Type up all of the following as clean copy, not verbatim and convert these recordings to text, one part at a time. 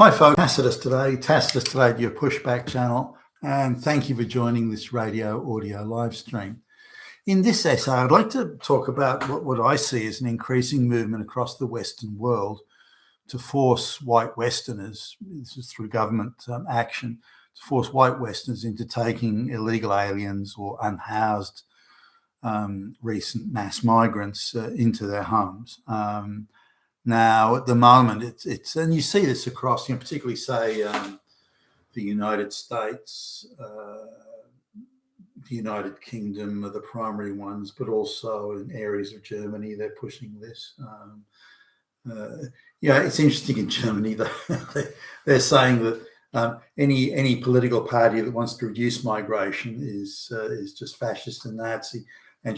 Hi folks, Tacitus today at your Pushback channel, and thank you for joining this radio audio live stream. In this essay, I'd like to talk about what I see as an increasing movement across the Western world to force white Westerners, this is through government action, to force white Westerners into taking illegal aliens or unhoused recent mass migrants into their homes. Now, at the moment, it's and you see this across, particularly say the United States, the United Kingdom are the primary ones, but also in areas of Germany, they're pushing this. It's interesting in Germany that they're saying that any political party that wants to reduce migration is just fascist and Nazi, and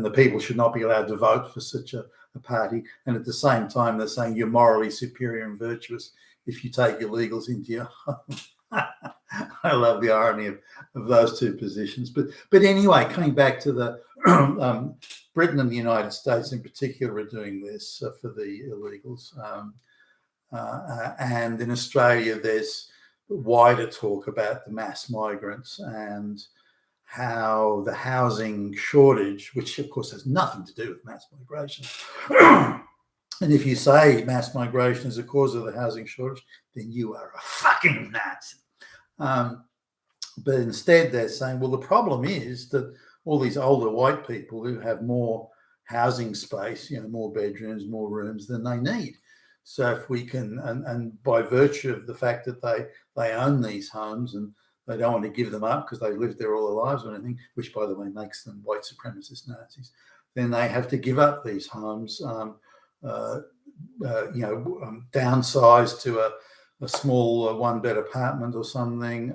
the people should not be allowed to vote for such a party. And at the same time, they're saying you're morally superior and virtuous if you take illegals into your home. I love the irony of those two positions. But anyway, coming back to the Britain and the United States in particular are doing this for the illegals. And in Australia, there's wider talk about the mass migrants and how the housing shortage, which of course has nothing to do with mass migration. And if you say mass migration is a cause of the housing shortage, then you are a fucking Nazi. But instead they're saying, well, the problem is that all these older white people who have more housing space, more bedrooms, more rooms than they need. So if we can, and by virtue of the fact that they own these homes and they don't want to give them up because they've lived there all their lives or anything, which, by the way, makes them white supremacist Nazis, then they have to give up these homes, downsize to a small one-bed apartment or something,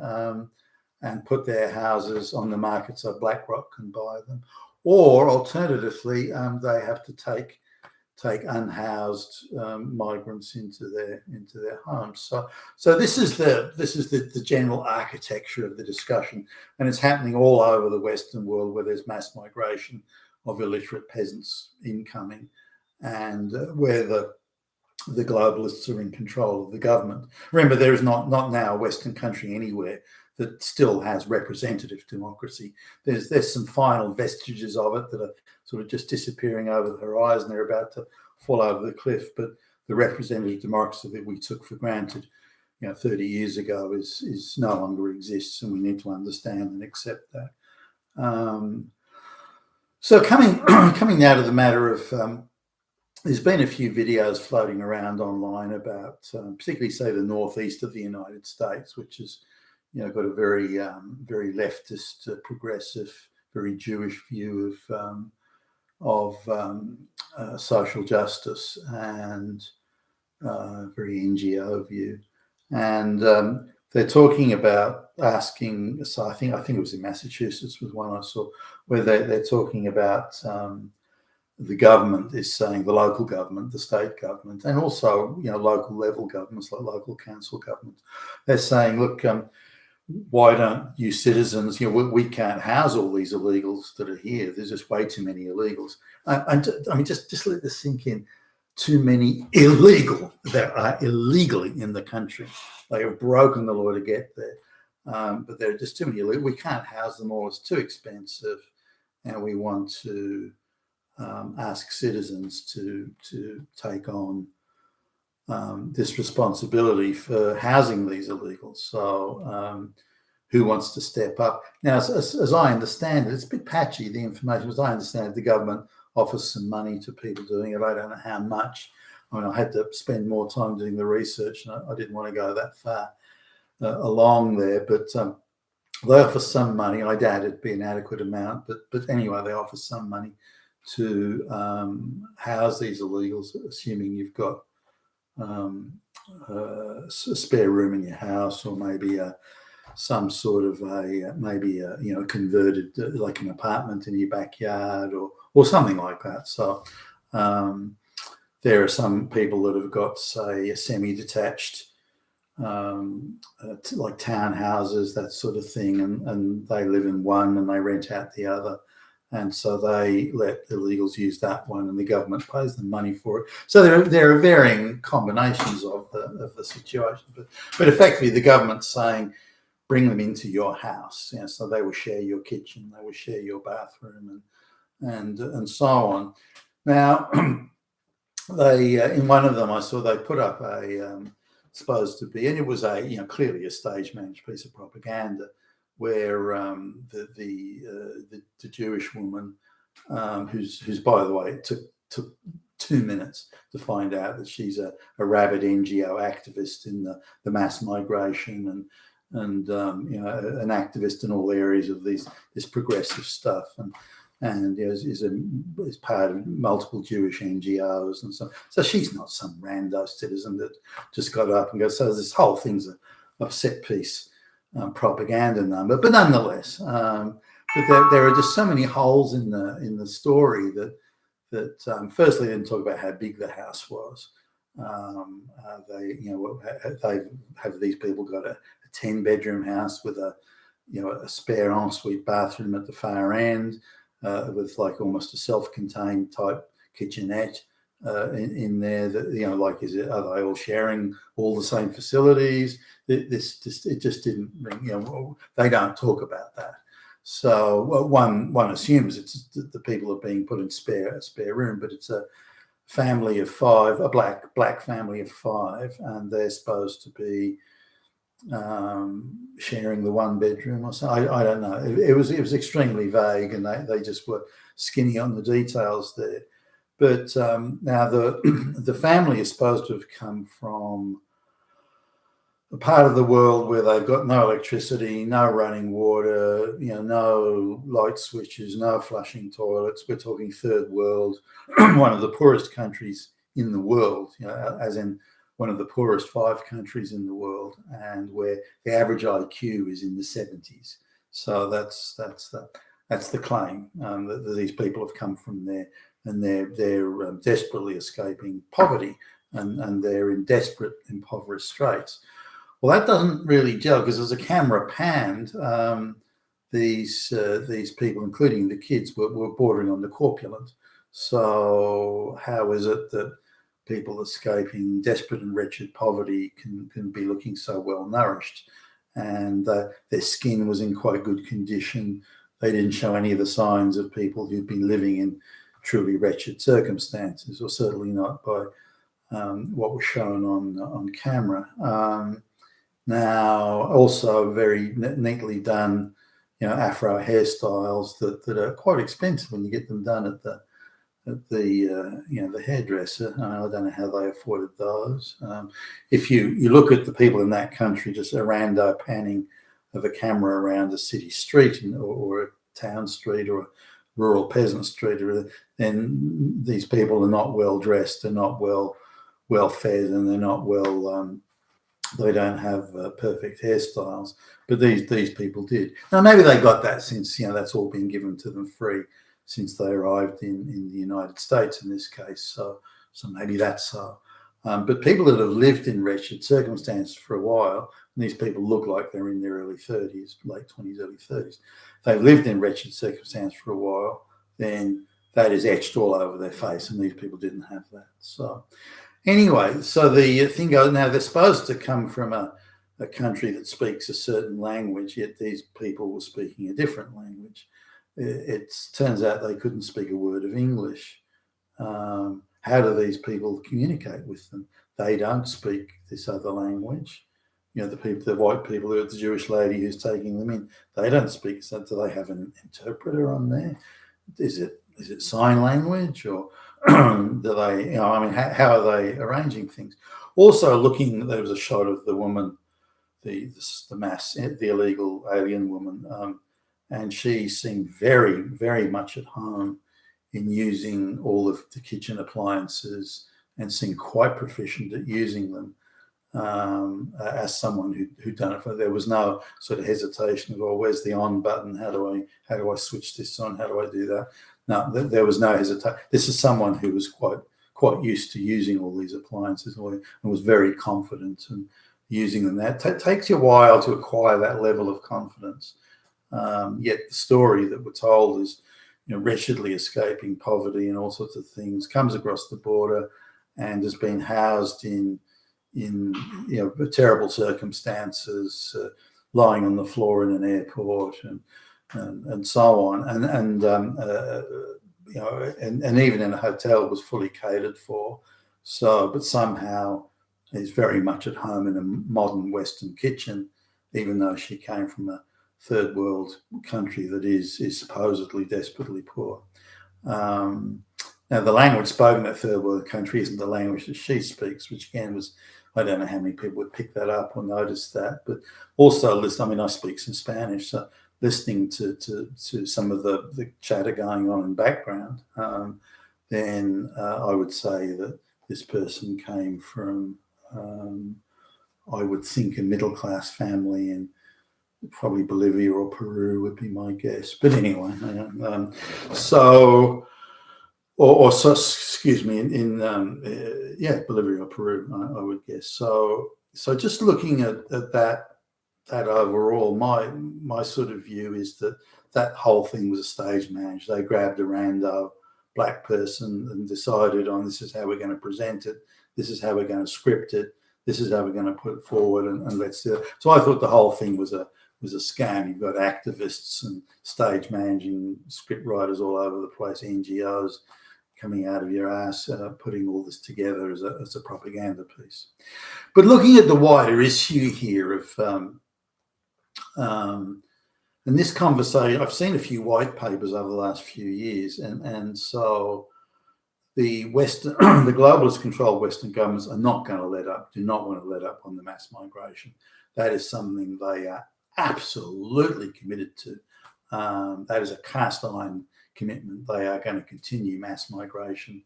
and put their houses on the market so BlackRock can buy them. Or alternatively, they have to take unhoused migrants into their homes. So this is the general architecture of the discussion, and it's happening all over the Western world where there's mass migration of illiterate peasants incoming, and where the globalists are in control of the government. Remember, there is not now a Western country anywhere that still has representative democracy. There's some final vestiges of it that are sort of just disappearing over the horizon. They're about to fall over the cliff, but the representative democracy that we took for granted 30 years ago is no longer exists, and we need to understand and accept that. So coming now to the matter of there's been a few videos floating around online about particularly, say, the northeast of the United States, which is got a very very leftist, progressive, very Jewish view of social justice, and very NGO view. And they're talking about asking. So I think it was in Massachusetts was one I saw where they're talking about. The government is saying, the local government, the state government, and also local level governments like local council governments, they're saying, look, why don't you citizens, we can't house all these illegals that are here. There's just way too many illegals. I mean, just let this sink in. Too many illegal. There are illegally in the country. They have broken the law to get there, but there are just too many illegal. We can't house them all. It's too expensive, and we want to ask citizens to take on this responsibility for housing these illegals. So who wants to step up? Now, as I understand it, it's a bit patchy, the information. As I understand it, the government offers some money to people doing it. I don't know how much. I mean, I had to spend more time doing the research, and I didn't want to go that far along there, but they offer some money. I doubt it'd be an adequate amount, but anyway, they offer some money to house these illegals, assuming you've got a spare room in your house, or maybe some sort of a converted, like an apartment in your backyard, or something like that. So there are some people that have got, say, a semi-detached like townhouses, that sort of thing, and they live in one and they rent out the other. and so they let illegals use that one, and the government pays them money for it. So there are varying combinations of the situation, but effectively the government's saying, bring them into your house. So they will share your kitchen, they will share your bathroom, and so on. Now, they in one of them I saw they put up a supposed to be, and it was clearly a stage managed piece of propaganda, where the Jewish woman, who's by the way, it took 2 minutes to find out that she's a rabid NGO activist in the mass migration and an activist in all areas of this progressive stuff, and is part of multiple Jewish NGOs and so she's not some rando citizen that just got up and goes. So this whole thing's a set piece propaganda number, but nonetheless, but there are just so many holes in the story that firstly they didn't talk about how big the house was. They have these people got a 10-bedroom house with a spare ensuite bathroom at the far end, with like almost a self-contained type kitchenette in there. That are they all sharing all the same facilities? It just didn't ring. They don't talk about that. So one assumes it's the people are being put in a spare room, but it's a family of 5, a black family of 5, and they're supposed to be sharing the 1 bedroom or something. I don't know. It was extremely vague, and they just were skinny on the details there. But now the family is supposed to have come from a part of the world where they've got no electricity, no running water, no light switches, no flushing toilets. We're talking third world, one of the poorest countries in the world, as in one of the poorest 5 countries in the world, and where the average IQ is in the 70s. So that's the claim, that these people have come from there, and they're desperately escaping poverty, and they're in desperate, impoverished straits. Well, that doesn't really gel, because as the camera panned, these people, including the kids, were bordering on the corpulent. So how is it that people escaping desperate and wretched poverty can be looking so well nourished? And their skin was in quite good condition. They didn't show any of the signs of people who'd been living in truly wretched circumstances, or certainly not by what was shown on camera. Now, also very neatly done, Afro hairstyles that are quite expensive when you get them done at the hairdresser. I don't know how they afforded those. If you look at the people in that country, just a rando panning of a camera around a city street or a town street or a rural peasant street, then these people are not well dressed, they're not well fed, and they're not well. They don't have perfect hairstyles, but these people did. Now maybe they got that since that's all been given to them free since they arrived in the United States in this case. So maybe that's so. But people that have lived in wretched circumstances for a while, and these people look like they're in their early 30s, late 20s, early 30s. They've lived in wretched circumstances for a while, then that is etched all over their face, and these people didn't have that. So anyway, so the thing goes, now they're supposed to come from a country that speaks a certain language, yet these people were speaking a different language. It turns out they couldn't speak a word of English. How do these people communicate with them? They don't speak this other language. The white people, the Jewish lady who's taking them in, they don't speak. So do they have an interpreter on there? Is it sign language, or do they? How are they arranging things? Also, there was a shot of the woman, the illegal alien woman, and she seemed very, very much at home in using all of the kitchen appliances, and seemed quite proficient at using them, as someone who'd done it. There was no sort of hesitation of, where's the on button? How do I switch this on? How do I do that? No, there was no hesitation. This is someone who was quite used to using all these appliances and was very confident in using them. That takes you a while to acquire that level of confidence. Yet the story that we're told is, wretchedly escaping poverty and all sorts of things, comes across the border and has been housed in terrible circumstances, lying on the floor in an airport and so on, and even in a hotel was fully catered for. So, but somehow is very much at home in a modern Western kitchen, even though she came from a third world country that is supposedly desperately poor. Now, the language spoken in that third world country isn't the language that she speaks, which again was, I don't know how many people would pick that up or notice that, but also I speak some Spanish, so listening to some of the chatter going on in background, then I would say that this person came from, I would think, a middle-class family in probably Bolivia or Peru would be my guess. But anyway, excuse me, in Bolivia or Peru, I would guess. So just looking at that overall, my sort of view is that whole thing was a stage manage. They grabbed a rando black person and decided on, this is how we're going to present it, this is how we're going to script it, this is how we're going to put it forward, and let's do it. So I thought the whole thing was a scam. You've got activists and stage managing script writers all over the place, NGOs coming out of your ass, putting all this together as a propaganda piece. But looking at the wider issue here of and this conversation, I've seen a few white papers over the last few years, and so the the globalist controlled Western governments are not going to do not want to let up on the mass migration. That is something they are absolutely committed to. That is a cast iron commitment. They are going to continue mass migration.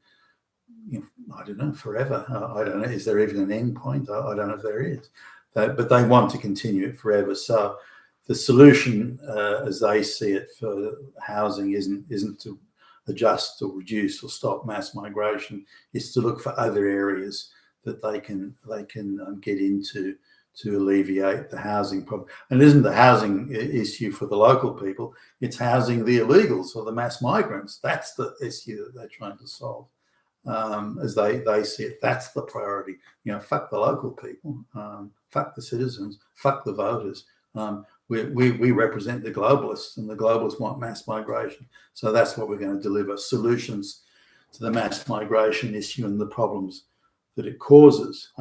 I don't know, forever. I don't know. Is there even an end point? I don't know if there is. But they want to continue it forever. So the solution, as they see it, for housing isn't to adjust or reduce or stop mass migration. It's to look for other areas that they can get into to alleviate the housing problem. And it isn't the housing issue for the local people, it's housing the illegals or the mass migrants. That's the issue that they're trying to solve. As they see it, that's the priority. Fuck the local people, fuck the citizens, fuck the voters. We represent the globalists, and the globalists want mass migration. So that's what we're going to deliver, solutions to the mass migration issue and the problems that it causes.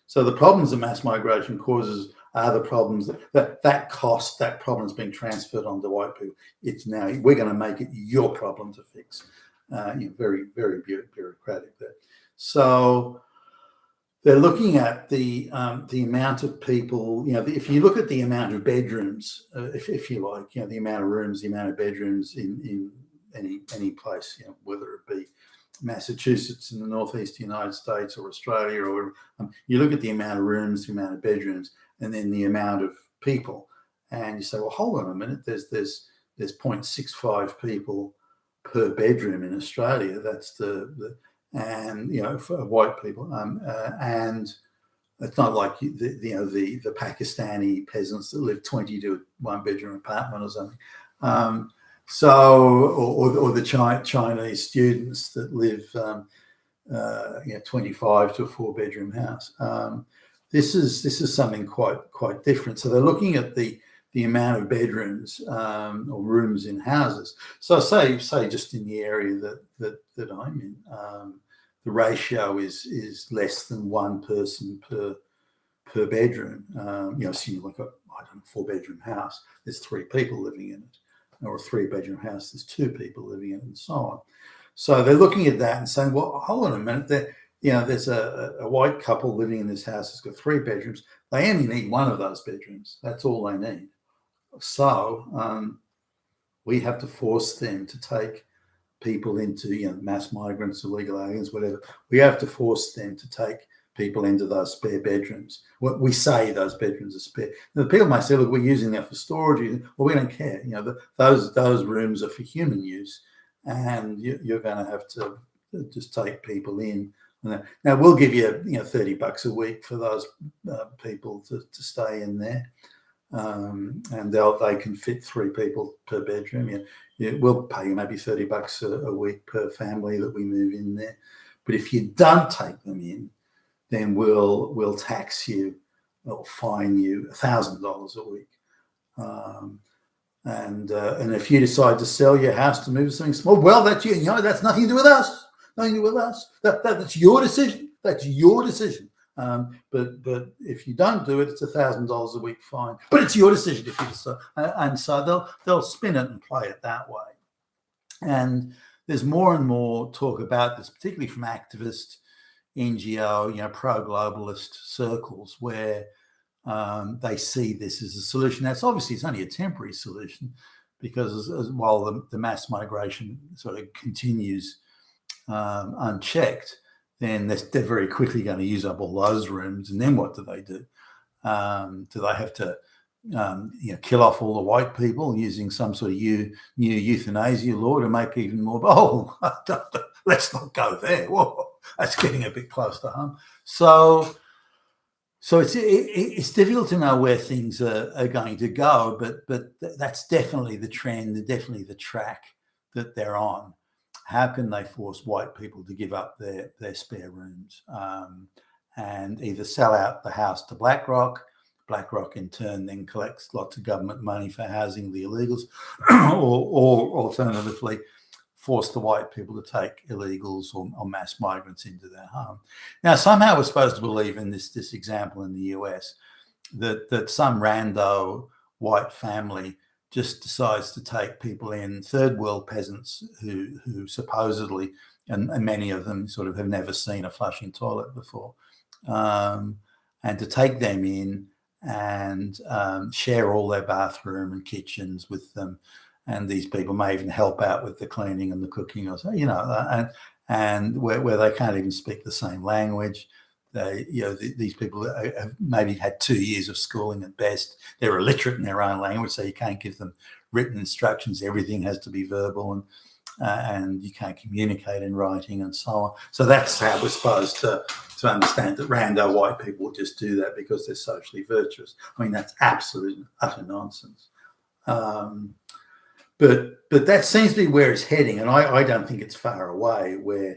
So the problems that mass migration causes are the problems that problem is being transferred onto white people. It's now, we're going to make it your problem to fix. Very, very bureaucratic there. So they're looking at the amount of people. If you look at the amount of bedrooms, if you like, the amount of rooms, the amount of bedrooms in any place, whether it be Massachusetts in the northeast United States or Australia, or you look at the amount of rooms, the amount of bedrooms, and then the amount of people, and you say, well, hold on a minute, there's 0.65 people per bedroom in Australia. That's for white people, and it's not like the Pakistani peasants that live 20 to 1 bedroom apartment or something. Or the Chinese students that live 25 to a 4 bedroom house. This is something quite different. So they're looking at the amount of bedrooms or rooms in houses. So say just in the area that I'm in, the ratio is less than one person per bedroom. So you look at, 4-bedroom house, there's 3 people living in it, or a 3-bedroom house, there's 2 people living in it, and so on. So they're looking at that and saying, well, hold on a minute, there's a white couple living in this house that's got 3 bedrooms. They only need one of those bedrooms. That's all they need. So we have to force them to take people into, mass migrants, illegal aliens, whatever. We have to force them to take people into those spare bedrooms. What we say those bedrooms are spare. Now, the people might say, look, we're using that for storage. Well, we don't care. Those rooms are for human use, and you're going to have to just take people in. Now we'll give you, $30 a week for those people to stay in there, and they can fit 3 people per bedroom. it will pay you maybe $30 a week per family that we move in there. But if you don't take them in, then we'll tax you or fine you $1,000 a week. And if you decide to sell your house to move to something small, well, that's you know that's nothing to do with us. Nothing to do with us. That's your decision. That's your decision. But if you don't do it, it's $1,000 a week fine. But it's your decision if you decide. And so they'll spin it and play it that way. And there's more and more talk about this, particularly from activist, NGO, pro-globalist circles, where they see this as a solution. That's obviously it's only a temporary solution, because while the mass migration sort of continues unchecked, then they're very quickly going to use up all those rooms. And then what do they do? Do they have to kill off all the white people using some sort of new euthanasia law to make even more? Oh, let's not go there. Whoa, that's getting a bit close to home. So it's difficult to know where things are going to go, but that's definitely the trend, definitely the track that they're on. How can they force white people to give up their spare rooms and either sell out the house to BlackRock? BlackRock in turn then collects lots of government money for housing the illegals, or alternatively force the white people to take illegals or mass migrants into their home. Now, somehow we're supposed to believe in this example in the US that some rando white family just decides to take people in, third world peasants who supposedly, and many of them sort of have never seen a flushing toilet before, and to take them in and share all their bathroom and kitchens with them. And these people may even help out with the cleaning and the cooking, or so, and where they can't even speak the same language. These people have maybe had 2 years of schooling at best. They're illiterate in their own language, so you can't give them written instructions. Everything has to be verbal, and you can't communicate in writing, and so on. So that's how we're supposed to understand that rando white people will just do that because they're socially virtuous. I mean, that's absolute utter nonsense. But that seems to be where it's heading, and I don't think it's far away where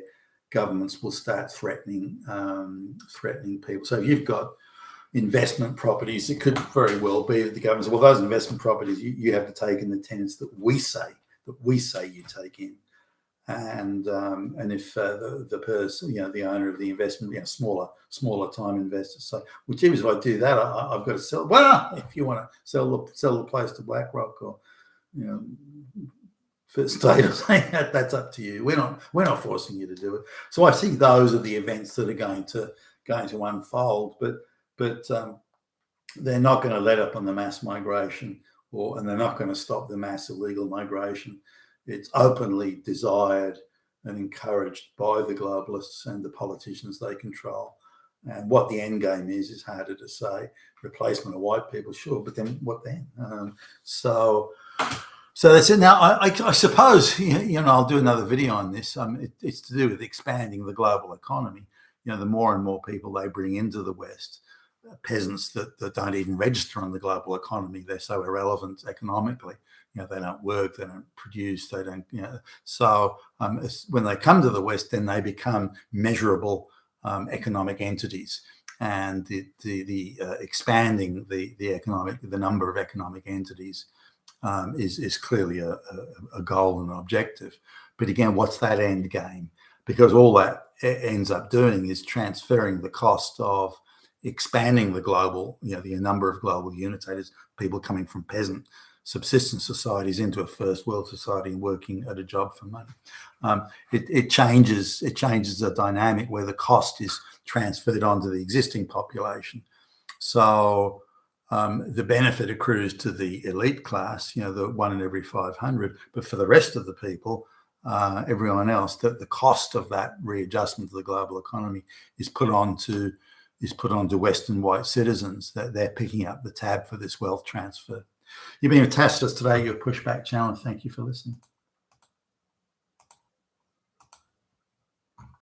governments will start threatening people. So if you've got investment properties, it could very well be that the government says, well, those investment properties you have to take in the tenants that we say you take in, and if the person, the owner of the investment, smaller time investors, so which if I do that, I've got to sell. Well, if you want to sell the place to BlackRock or First State or something, that's up to you. We're not forcing you to do it. So I see those are the events that are going to unfold, but they're not going to let up on the mass migration, and they're not going to stop the mass illegal migration. It's openly desired and encouraged by the globalists and the politicians they control. And what the end game is harder to say. Replacement of white people, sure, but then what then? So that's it. Now, I suppose, I'll do another video on this. It's to do with expanding the global economy. The more and more people they bring into the West, peasants that don't even register on the global economy, they're so irrelevant economically. They don't work, they don't produce, they don't, So when they come to the West, then they become measurable economic entities. And the expanding the number of economic entities is clearly a goal and an objective. But again, what's that end game? Because all that ends up doing is transferring the cost of expanding the global, the number of global unitators, people coming from peasant subsistence societies into a first world society and working at a job for money. It changes the dynamic where the cost is transferred onto the existing population. So the benefit accrues to the elite class, the 1 in every 500, but for the rest of the people, everyone else, the cost of that readjustment to the global economy is put onto Western white citizens, that they're picking up the tab for this wealth transfer. You've been with Tacitus today, your Pushback channel. Thank you for listening.